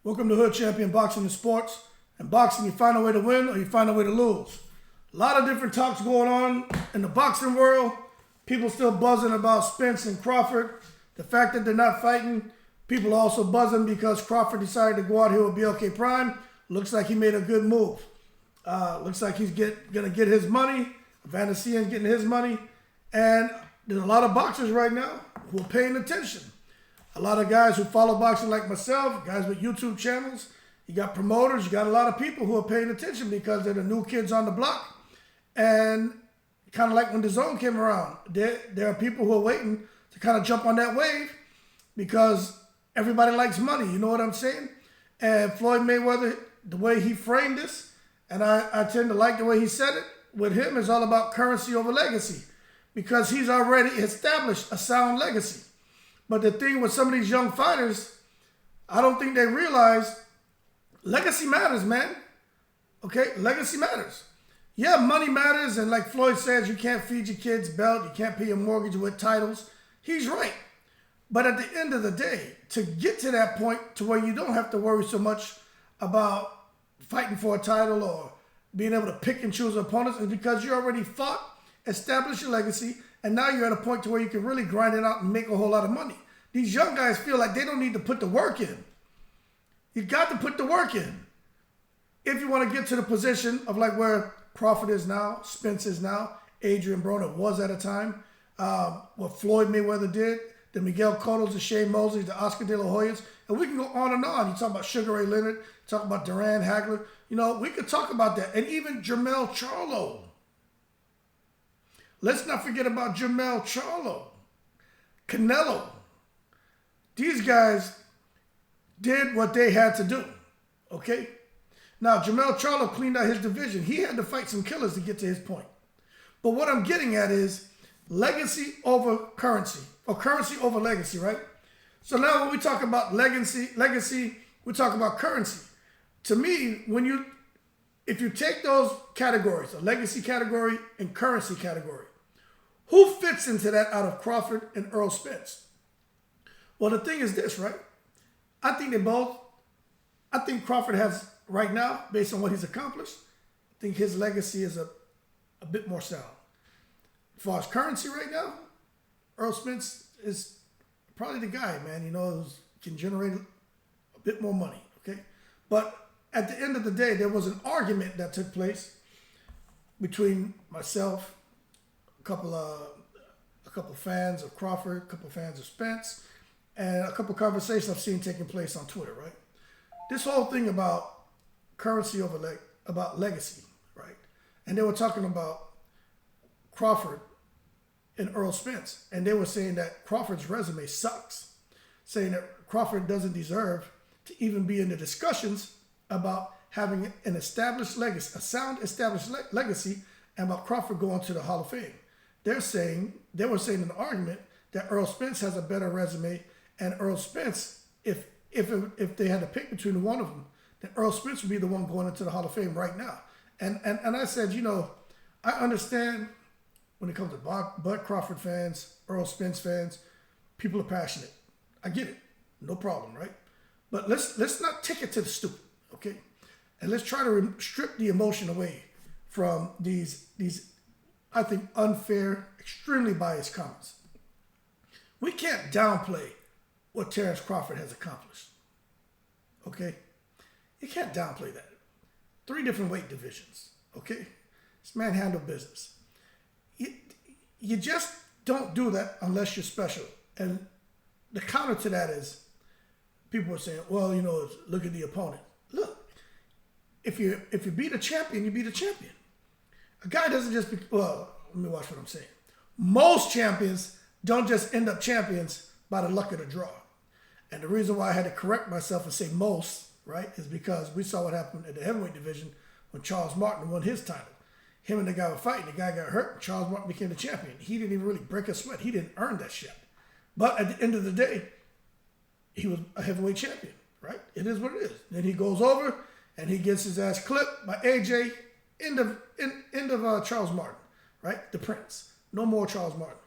Welcome to Hood Champion Boxing and Sports. In boxing, you find a way to win or you find a way to lose. A lot of different talks going on in the boxing world. People still buzzing about Spence and Crawford. The fact that they're not fighting. People also buzzing because Crawford decided to go out here with BLK Prime. Looks like he made a good move. Looks like he's going to get his money. Van Cien's getting his money. And there's a lot of boxers right now who are paying attention. A lot of guys who follow boxing like myself, guys with YouTube channels. You got promoters, you got a lot of people who are paying attention because they're the new kids on the block. And kind of like when the zone came around, there are people who are waiting to kind of jump on that wave because everybody likes money, you know what I'm saying? And Floyd Mayweather, the way he framed this, and I tend to like the way he said it, with him is all about currency over legacy because he's already established a sound legacy. But the thing with some of these young fighters, I don't think they realize legacy matters, man. Okay, legacy matters. Yeah, money matters, and like Floyd says, you can't feed your kids belt, you can't pay your mortgage with titles. He's right. But at the end of the day, to get to that point to where you don't have to worry so much about fighting for a title or being able to pick and choose opponents is because you already fought, established your legacy, and now you're at a point to where you can really grind it out and make a whole lot of money. These young guys feel like they don't need to put the work in. You got to put the work in. If you want to get to the position of like where Crawford is now, Spence is now, Adrian Broner was at a time, what Floyd Mayweather did, the Miguel Cottos, the Shane Mosley, the Oscar De La Hoyas, and we can go on and on. You talk about Sugar Ray Leonard, you talk about Duran Hagler. You know, we could talk about that. And even Jermell Charlo. Let's not forget about Jermell Charlo. Canelo. These guys did what they had to do, okay? Now, Jermell Charlo cleaned out his division. He had to fight some killers to get to his point. But what I'm getting at is legacy over currency, or currency over legacy, right? So now when we talk about legacy, we talk about currency. To me, if you take those categories, a legacy category and currency category, who fits into that out of Crawford and Errol Spence? Well, the thing is this, right? I think Crawford has, right now, based on what he's accomplished, I think his legacy is a bit more sound. As far as currency right now, Errol Spence is probably the guy, man, you know, who can generate a bit more money, okay? But at the end of the day, there was an argument that took place between myself, a couple fans of Crawford, a couple fans of Spence, and a couple conversations I've seen taking place on Twitter, right? This whole thing about currency over about legacy, right? And they were talking about Crawford and Errol Spence, and they were saying that Crawford's resume sucks, saying that Crawford doesn't deserve to even be in the discussions about having an established legacy, a sound established legacy, and about Crawford going to the Hall of Fame. They were saying in the argument that Errol Spence has a better resume, and Errol Spence, if they had to pick between the one of them, then Errol Spence would be the one going into the Hall of Fame right now. And I said, you know, I understand when it comes to Bud Crawford fans, Errol Spence fans, people are passionate. I get it, no problem, right? But let's not take it to the stupid, okay? And let's try to strip the emotion away from these I think unfair, extremely biased comments. We can't downplay what Terrence Crawford has accomplished. Okay? You can't downplay that. 3 different weight divisions. Okay? This man handled business. You just don't do that unless you're special. And the counter to that is people are saying, well, you know, look at the opponent. Look, if you beat a champion, you beat a champion. A guy doesn't just well, let me watch what I'm saying. Most champions don't just end up champions by the luck of the draw. And the reason why I had to correct myself and say most, right, is because we saw what happened at the heavyweight division when Charles Martin won his title. Him and the guy were fighting. The guy got hurt. And Charles Martin became the champion. He didn't even really break a sweat. He didn't earn that shit. But at the end of the day, he was a heavyweight champion, right? It is what it is. Then he goes over and he gets his ass clipped by AJ. End of Charles Martin, right? The Prince. No more Charles Martin.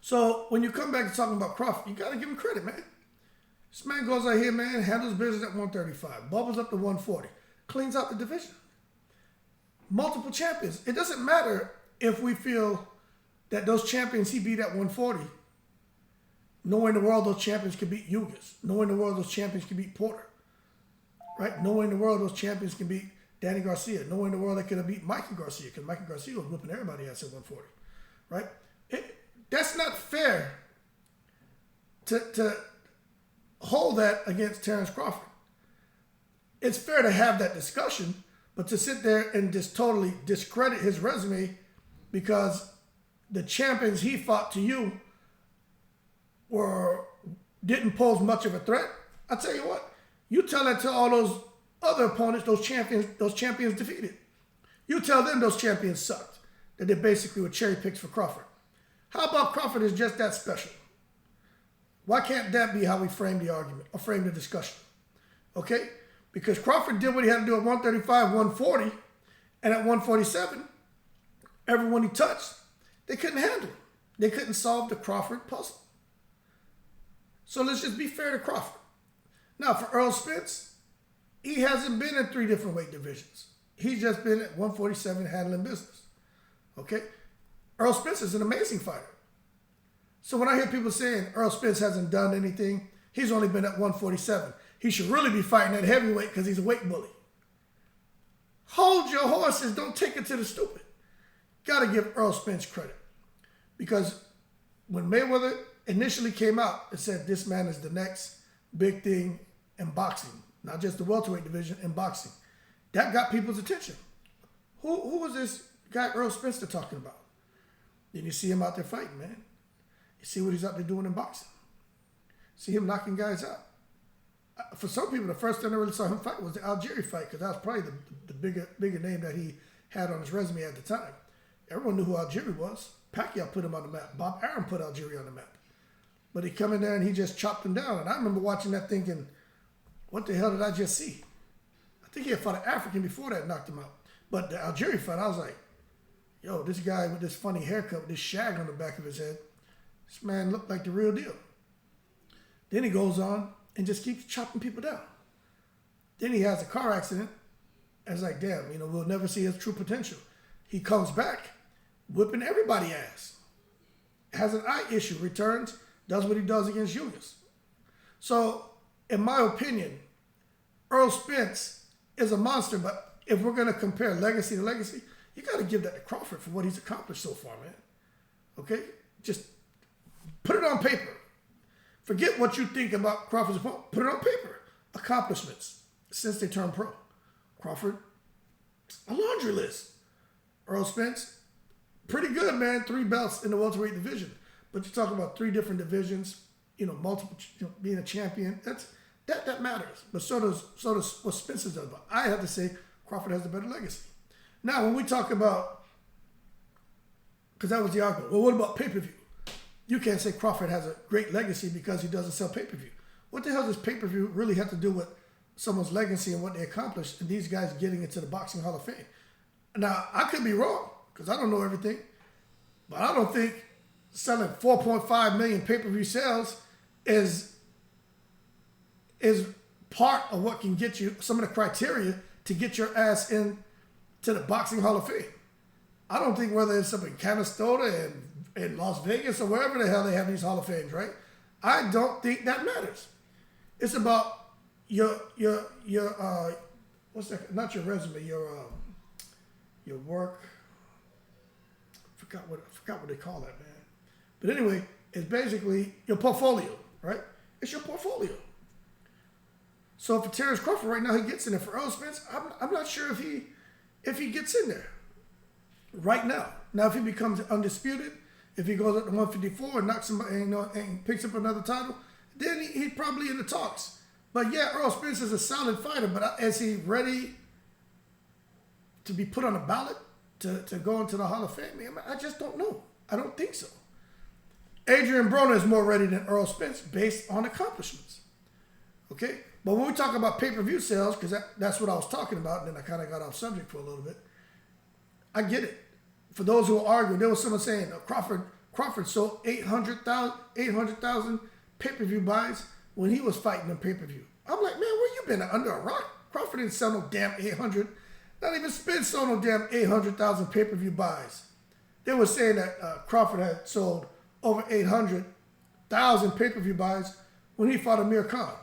So when you come back to talking about Crawford, you got to give him credit, man. This man goes out here, man, handles business at 135, bubbles up to 140, cleans out the division. Multiple champions. It doesn't matter if we feel that those champions he beat at 140, knowing the world those champions can beat Yugas, knowing the world those champions can beat Porter, right? Knowing the world those champions can beat Danny Garcia, knowing the world they could have beat Mikey Garcia, because Mikey Garcia was whipping everybody ass at 140, right? That's not fair to hold that against Terrence Crawford. It's fair to have that discussion, but to sit there and just totally discredit his resume because the champions he fought to you didn't pose much of a threat. I tell you what, you tell that to all those other opponents, those champions defeated. You tell them those champions sucked, that they basically were cherry picks for Crawford. How about Crawford is just that special? Why can't that be how we frame the argument or frame the discussion? Okay? Because Crawford did what he had to do at 135, 140, and at 147, everyone he touched, they couldn't handle it. They couldn't solve the Crawford puzzle. So let's just be fair to Crawford. Now, for Errol Spence, he hasn't been in 3 different weight divisions. He's just been at 147 handling business. Okay? Errol Spence is an amazing fighter. So when I hear people saying Errol Spence hasn't done anything, he's only been at 147. He should really be fighting at heavyweight because he's a weight bully. Hold your horses. Don't take it to the stupid. Got to give Errol Spence credit. Because when Mayweather initially came out, it said this man is the next big thing in boxing. Not just the welterweight division, in boxing. That got people's attention. Who was this guy Errol Spence they're talking about? Then you see him out there fighting, man. You see what he's out there doing in boxing. See him knocking guys out. For some people, the first time I really saw him fight was the Algieri fight, because that was probably the bigger name that he had on his resume at the time. Everyone knew who Algieri was. Pacquiao put him on the map. Bob Arum put Algieri on the map. But he come in there and he just chopped him down. And I remember watching that thinking, what the hell did I just see? I think he had fought an African before that, knocked him out. But the Algieri fight, I was like, yo, this guy with this funny haircut, with this shag on the back of his head, this man looked like the real deal. Then he goes on and just keeps chopping people down. Then he has a car accident. And it's like, damn, we'll never see his true potential. He comes back, whipping everybody ass. Has an eye issue, returns, does what he does against Yugas. So, in my opinion, Errol Spence is a monster, but if we're going to compare legacy to legacy, you got to give that to Crawford for what he's accomplished so far, man. Okay? Just put it on paper. Forget what you think about Crawford's opponent. Put it on paper. Accomplishments since they turned pro. Crawford, a laundry list. Errol Spence, pretty good, man. 3 belts in the welterweight division. But you're talking about 3 different divisions, multiple, being a champion. That matters. But so does what Spence has done. But I have to say Crawford has a better legacy. Now, when we talk about, because that was the argument, well, what about pay-per-view? You can't say Crawford has a great legacy because he doesn't sell pay-per-view. What the hell does pay-per-view really have to do with someone's legacy and what they accomplished and these guys getting into the Boxing Hall of Fame? Now, I could be wrong because I don't know everything, but I don't think selling 4.5 million pay-per-view sales is part of what can get you, some of the criteria to get your ass in to the Boxing Hall of Fame. I don't think whether it's up in Canastota and in Las Vegas or wherever the hell they have these Hall of Fames, right? I don't think that matters. It's about your what's that? Not your resume, your work. I forgot what they call that, man. But anyway, it's basically your portfolio, right? It's your portfolio. So for Terrence Crawford right now, he gets in there. For Errol Spence, I'm not sure if he gets in there right now. Now, if he becomes undisputed, if he goes up to 154 and knocks somebody, and picks up another title, then he's probably in the talks. But yeah, Errol Spence is a solid fighter, but is he ready to be put on a ballot to go into the Hall of Fame? I just don't know. I don't think so. Adrian Broner is more ready than Errol Spence based on accomplishments. Okay? But when we talk about pay-per-view sales, because that's what I was talking about, and then I kind of got off subject for a little bit, I get it. For those who are arguing, there was someone saying Crawford sold 800,000 pay-per-view buys when he was fighting in pay-per-view. I'm like, man, where you been, under a rock? Crawford didn't sell no damn 800. Not even Spence sold no damn 800,000 pay-per-view buys. They were saying that Crawford had sold over 800,000 pay-per-view buys when he fought Amir Khan.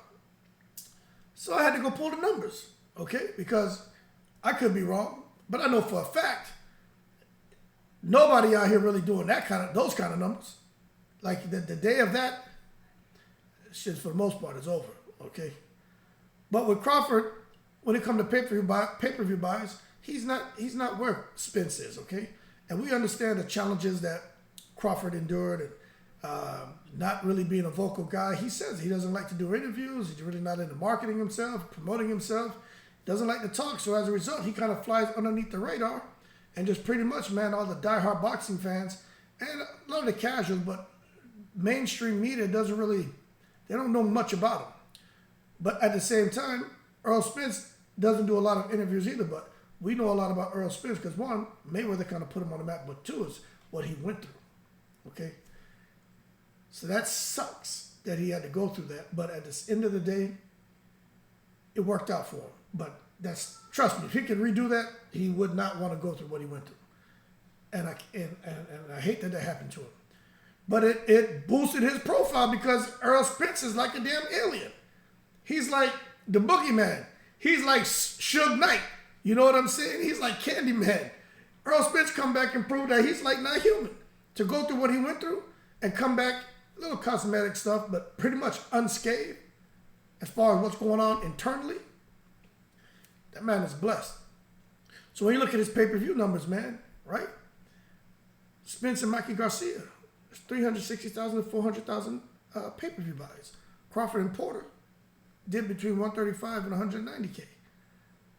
So I had to go pull the numbers, okay? Because I could be wrong, but I know for a fact nobody out here really doing those kind of numbers. Like the day of that, shit for the most part is over, okay? But with Crawford, when it comes to pay-per-view buys, he's not where Spence is, okay? And we understand the challenges that Crawford endured and not really being a vocal guy. He says he doesn't like to do interviews. He's really not into marketing himself, promoting himself. Doesn't like to talk. So as a result, he kind of flies underneath the radar and just pretty much, man, all the diehard boxing fans and a lot of the casuals, but mainstream media doesn't really, they don't know much about him. But at the same time, Errol Spence doesn't do a lot of interviews either, but we know a lot about Errol Spence because one, Mayweather kind of put him on the map, but two is what he went through, okay? So that sucks that he had to go through that, but at the end of the day, it worked out for him. But trust me, if he could redo that, he would not want to go through what he went through. And I hate that happened to him. But it boosted his profile because Errol Spence is like a damn alien. He's like the boogeyman. He's like Suge Knight. You know what I'm saying? He's like Candyman. Errol Spence come back and prove that he's like not human. To go through what he went through and come back, little cosmetic stuff, but pretty much unscathed as far as what's going on internally, that man is blessed. So when you look at his pay-per-view numbers, man, right? Spence and Mikey Garcia, it's 360,000 and 400,000 pay-per-view buys. Crawford and Porter did between 135 and 190K.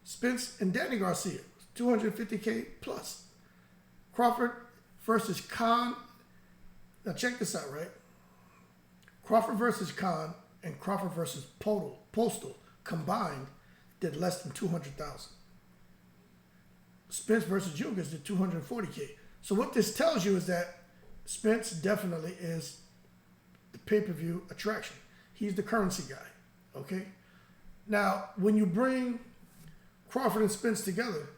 Spence and Danny Garcia, 250K plus. Crawford versus Khan. Now check this out, right? Crawford versus Khan and Crawford versus Postal combined did less than 200,000. Spence versus Jugas did 240K. So what this tells you is that Spence definitely is the pay-per-view attraction. He's the currency guy, okay? Now, when you bring Crawford and Spence together,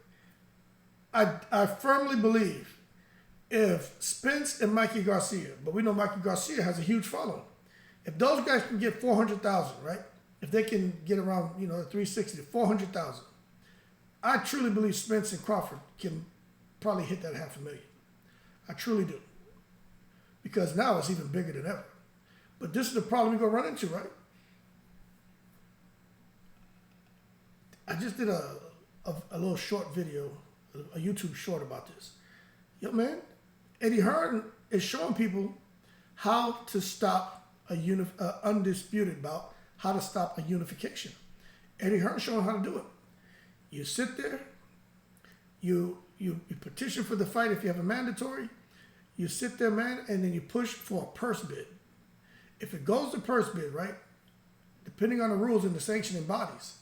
I firmly believe if Spence and Mikey Garcia, but we know Mikey Garcia has a huge following. If those guys can get 400,000, right? If they can get around, 360 to 400,000, I truly believe Spence and Crawford can probably hit that 500,000. I truly do. Because now it's even bigger than ever. But this is the problem you're going to run into, right? I just did a little short video, a YouTube short about this. Yo, man, Eddie Hearn is showing people how to stop undisputed bout, how to stop a unification. Eddie Hearn showing how to do it. You sit there, you petition for the fight if you have a mandatory, you sit there, man, and then you push for a purse bid. If it goes to purse bid, right, depending on the rules and the sanctioning bodies,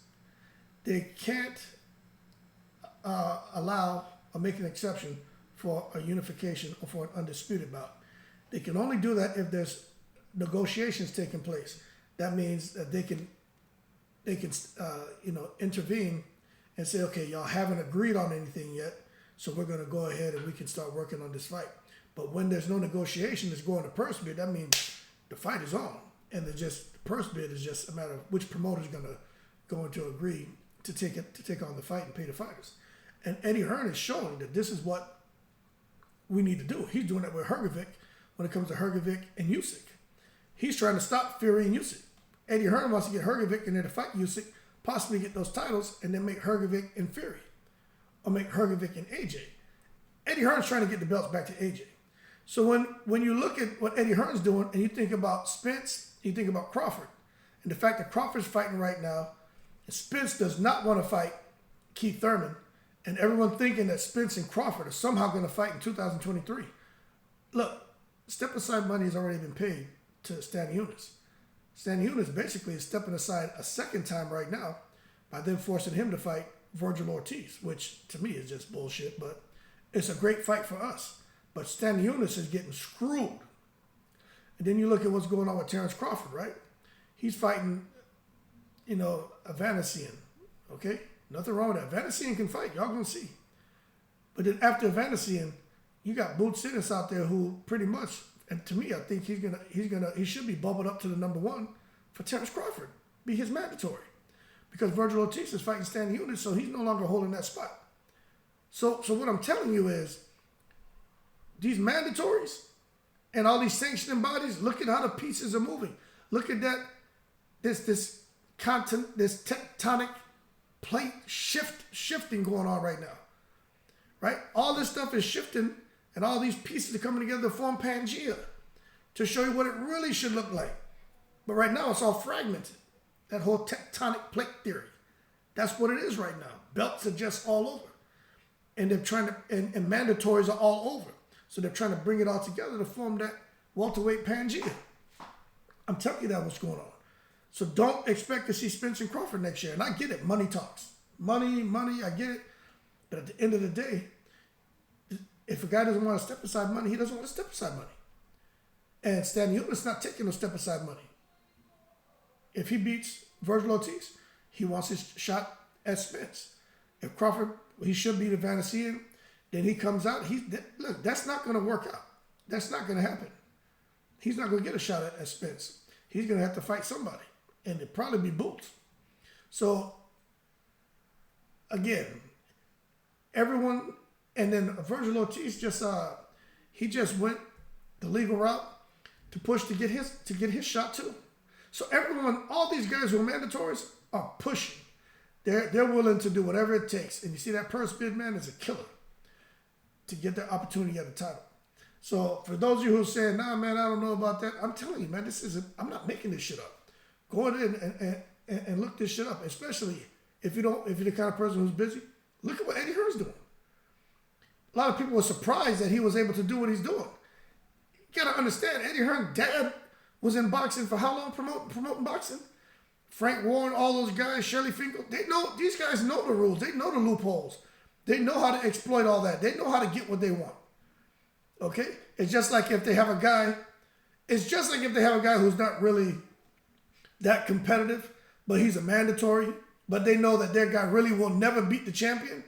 they can't allow or make an exception for a unification or for an undisputed bout. They can only do that if there's negotiations taking place. That means that they can intervene and say, okay, y'all haven't agreed on anything yet, so we're going to go ahead and we can start working on this fight. But when there's no negotiation, it's going to purse bid. That means the fight is on, and the purse bid is just a matter of which promoter is going to agree to take on the fight and pay the fighters. And Eddie Hearn is showing that this is what we need to do. He's doing that with Hrgovic when it comes to Hrgovic and Usyk. He's trying to stop Fury and Usyk. Eddie Hearn wants to get Hrgovic in there to fight Usyk, possibly get those titles, and then make Hrgovic and Fury, or make Hrgovic and AJ. Eddie Hearn's trying to get the belts back to AJ. So when you look at what Eddie Hearn's doing, and you think about Spence, you think about Crawford, and the fact that Crawford's fighting right now, and Spence does not want to fight Keith Thurman, and everyone thinking that Spence and Crawford are somehow going to fight in 2023. Look, step aside money has already been paid to Stan Unis. Stan Unis basically is stepping aside a second time right now by then forcing him to fight Virgil Ortiz, which to me is just bullshit, but it's a great fight for us. But Stan Unis is getting screwed. And then you look at what's going on with Terrence Crawford, right? he's fighting, you know, a Vanessian. Okay? Nothing wrong with that. Vanessian can fight. Y'all gonna see. But then after Vanessian, you got Boots Ennis out there who pretty much, and to me, I think he should be bubbled up to the #1 for Terrence Crawford. Be his mandatory. Because Virgil Ortiz is fighting Stan Unit, so he's no longer holding that spot. So what I'm telling you is, these mandatories and all these sanctioning bodies, look at how the pieces are moving. Look at that, this tectonic plate shifting going on right now. Right? All this stuff is shifting, and all these pieces are coming together to form Pangea to show you what it really should look like. But right now, it's all fragmented. That whole tectonic plate theory. That's what it is right now. Belts are just all over. And they're trying to, and mandatories are all over. So they're trying to bring it all together to form that welterweight Pangea. I'm telling you that what's going on. So don't expect to see Spence and Crawford next year. And I get it. Money talks. Money, I get it. But at the end of the day, if a guy doesn't want to step aside money, he doesn't want to step aside money. And Stan Uten's not taking no step aside money. If he beats Virgil Ortiz, he wants his shot at Spence. If Crawford, he should be the Vanessian, then he comes out. Look, that's not going to work out. That's not going to happen. He's not going to get a shot at Spence. He's going to have to fight somebody, and it'll probably be Boots. So, again, everyone, and then Virgil Ortiz just went the legal route to push to get his shot too. So everyone, all these guys who are mandatories are pushing. They're willing to do whatever it takes. And you see that purse bid, man, is a killer to get the opportunity at the title. So for those of you who are saying, nah, man, I don't know about that, I'm telling you, man, I'm not making this shit up. Go in and look this shit up, especially if you're the kind of person who's busy. Look at what Eddie Hearn's doing. A lot of people were surprised that he was able to do what he's doing. You gotta understand, Eddie Hearn's dad was in boxing for how long promoting boxing? Frank Warren, all those guys, Shirley Finkel, these guys know the rules. They know the loopholes. They know how to exploit all that. They know how to get what they want. Okay? It's just like if they have a guy who's not really that competitive, but he's a mandatory, but they know that their guy really will never beat the champion.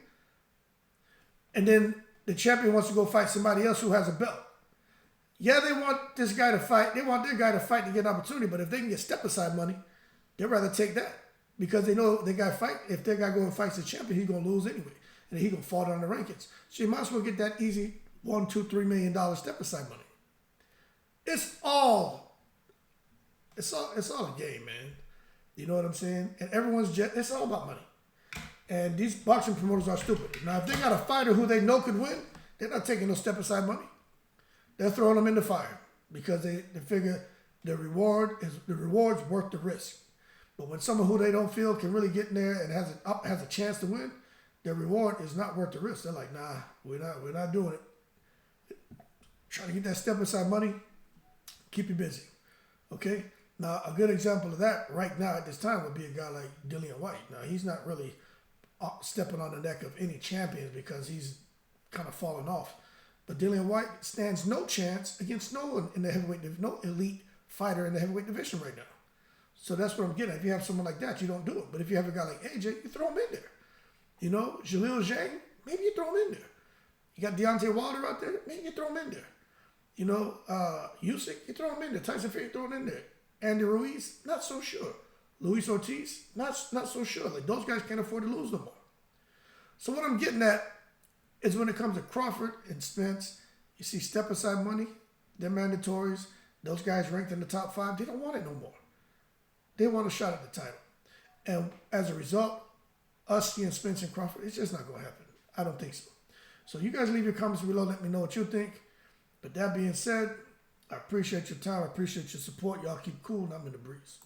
And then the champion wants to go fight somebody else who has a belt. Yeah, they want this guy to fight. They want their guy to fight to get an opportunity. But if they can get step-aside money, they'd rather take that. Because they know their guy fight. If their guy go and fights the champion, he's going to lose anyway. And he's going to fall down the rankings. So you might as well get that easy $1, $2, $3 million step-aside money. It's all a game, man. You know what I'm saying? And it's all about money. And these boxing promoters are stupid. Now, if they got a fighter who they know could win, they're not taking no step-aside money. They're throwing them in the fire because they figure the reward's worth the risk. But when someone who they don't feel can really get in there and has a chance to win, their reward is not worth the risk. They're like, nah, we're not doing it. Trying to get that step-aside money, keep you busy. Okay? Now, a good example of that right now at this time would be a guy like Dillian White. Now, he's not really stepping on the neck of any champions because he's kind of fallen off. But Dillian White stands no chance against no one in the heavyweight, no elite fighter in the heavyweight division right now. So that's what I'm getting at. If you have someone like that, you don't do it. But if you have a guy like AJ, you throw him in there. You know, Jalil Zhang, maybe you throw him in there. You got Deontay Wilder out there, maybe you throw him in there. You know, Usyk, you throw him in there. Tyson Fury, you throw him in there. Andy Ruiz, not so sure. Luis Ortiz, not so sure. Like, those guys can't afford to lose no more. So what I'm getting at is when it comes to Crawford and Spence, you see step-aside money, they're mandatories. Those guys ranked in the top 5, they don't want it no more. They want a shot at the title. And as a result, us seeing Spence and Crawford, it's just not going to happen. I don't think so. So you guys leave your comments below. Let me know what you think. But that being said, I appreciate your time. I appreciate your support. Y'all keep cool, and I'm in the breeze.